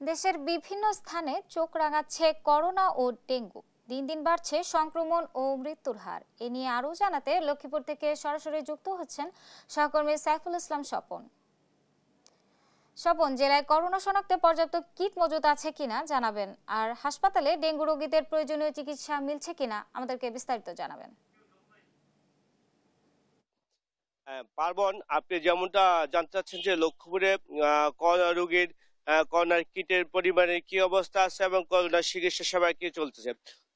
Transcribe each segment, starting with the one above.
দেশের বিভিন্ন স্থানে চোখ রাঙাচ্ছে করোনা ও ডেঙ্গু। দিন দিন বাড়ছে সংক্রমণ ও মৃত্যুর হার। এ নিয়ে আরও জানাতে লক্ষ্মীপুর থেকে সরাসরি যুক্ত হচ্ছেন সহকর্মী সাইফুল ইসলাম স্বপন। স্বপন, জেলায় করোনা শনাক্তে পর্যাপ্ত কিট মজুদ আছে কিনা জানাবেন, আর হাসপাতালে ডেঙ্গু রোগীদের প্রয়োজনীয় চিকিৎসা মিলছে কিনা আমাদেরকে বিস্তারিত জানাবেন। পার্বণ, আপনি যেমনটা জানতে চাচ্ছেন যে লক্ষ্মীপুরে করোনা রোগীর করোনার কিটের পরিমাণের কি অবস্থা আছে এবং করোনার চিকিৎসা সেবা কি চলতেছে।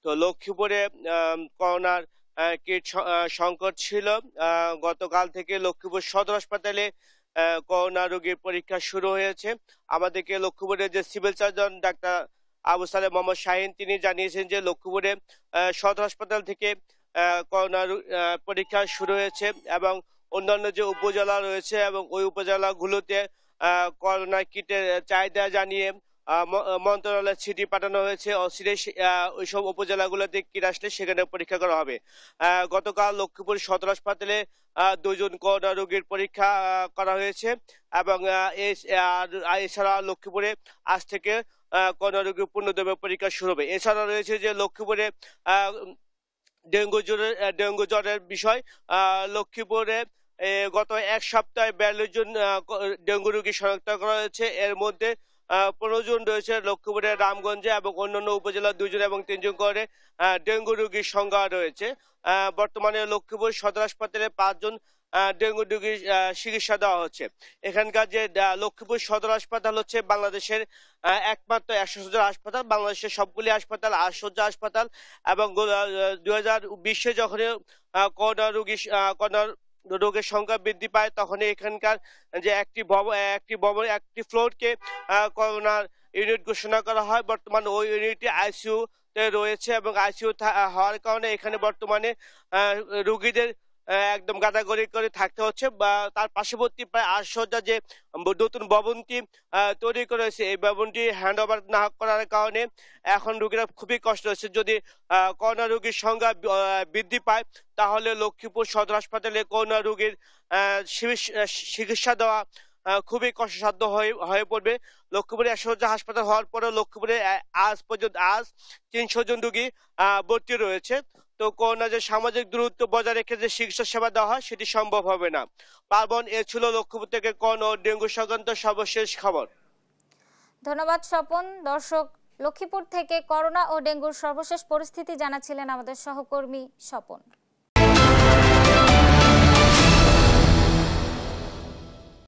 তো লক্ষ্মীপুরে করোনার কিট সংকট ছিল। গতকাল থেকে লক্ষ্মীপুর সদর হাসপাতালে করোনা রোগীর পরীক্ষা শুরু হয়েছে। আমাদেরকে লক্ষ্মীপুরের যে civil surgeon doctor Abu Saleh Mohammad Shahin তিনি জানিয়েছেন যে লক্ষ্মীপুরে সদর হাসপাতাল থেকে করোনা পরীক্ষা শুরু হয়েছে এবং অন্যান্য যে উপজেলা রয়েছে এবং ওই উপজেলাগুলোতে করোনা কিটের চাহিদা জানিয়ে মন্ত্রণালয়ের চিঠি পাঠানো হয়েছে। অচিরেই ওইসব উপজেলাগুলোতে কিট আসলে সেখানে পরীক্ষা করা হবে। গতকাল লক্ষ্মীপুর সদর হাসপাতালে 2 জন করোনা রোগীর পরীক্ষা করা হয়েছে এবং এছাড়া লক্ষ্মীপুরে আজ থেকে করোনা রোগীর পূর্ণদমে পরীক্ষা শুরু হবে। এছাড়া রয়েছে যে লক্ষ্মীপুরে ডেঙ্গু জ্বরের বিষয়। লক্ষ্মীপুরে গত এক সপ্তাহে 42 জন ডেঙ্গু রোগী শনাক্ত করা হয়েছে। এর মধ্যে 15 জন রয়েছে লক্ষ্মীপুরের রামগঞ্জে এবং অন্যান্য উপজেলার 2 জন এবং 3 জন করে ডেঙ্গু রোগীর সংখ্যা রয়েছে। বর্তমানে লক্ষ্মীপুর সদর হাসপাতালে 5 জন ডেঙ্গু রোগীর চিকিৎসা দেওয়া হচ্ছে। এখানকার যে লক্ষ্মীপুর সদর হাসপাতাল হচ্ছে বাংলাদেশের একমাত্র 100 শয্যার হাসপাতাল। বাংলাদেশের সবগুলি হাসপাতাল 8 শয্যা হাসপাতাল এবং 2020-এ যখন করোনা রোগের সংখ্যা বৃদ্ধি পায় তখন এখানকার যে একটি ফ্লোরকে করোনার ইউনিট ঘোষণা করা হয়। বর্তমানে ওই ইউনিটটি আইসিইউ তে রয়েছে এবং আইসিইউ হওয়ার কারণে এখানে বর্তমানে রোগীদের একদম গাদাগড়ি করে থাকতে হচ্ছে। বা তার পার্শ্ববর্তী প্রায় 8 শয্যার যে নতুন ভবনটি তৈরি করেছে, এই ভবনটি হ্যান্ড ওভার না করার কারণে এখন রোগীরা খুবই কষ্ট হচ্ছে। যদি করোনা রোগীর সংখ্যা বৃদ্ধি পায় তাহলে লক্ষ্মীপুর সদর হাসপাতালে করোনা রোগীর চিকিৎসা দেওয়া খুবই কষ্টসাধ্য হয়ে পড়বে। লক্ষ্মীপুরে 100 শয্যা হাসপাতাল হওয়ার পরেও লক্ষ্মীপুরে আজ 300 জন রোগী ভর্তি রয়েছে। তো করোনা যে সামাজিক দূরত্ব বজায় রেখে যে চিকিৎসা সেবা দেওয়া হয় সেটি সম্ভব হবে না। পার্বণ, এ ছিল লক্ষ্মীপুর থেকে করোনা ও ডেঙ্গু সংক্রান্ত সর্বশেষ খবর। ধন্যবাদ স্বপন। দর্শক, লক্ষ্মীপুর থেকে করোনা ও ডেঙ্গুর সর্বশেষ পরিস্থিতি জানাচ্ছিলেন আমাদের সহকর্মী স্বপন।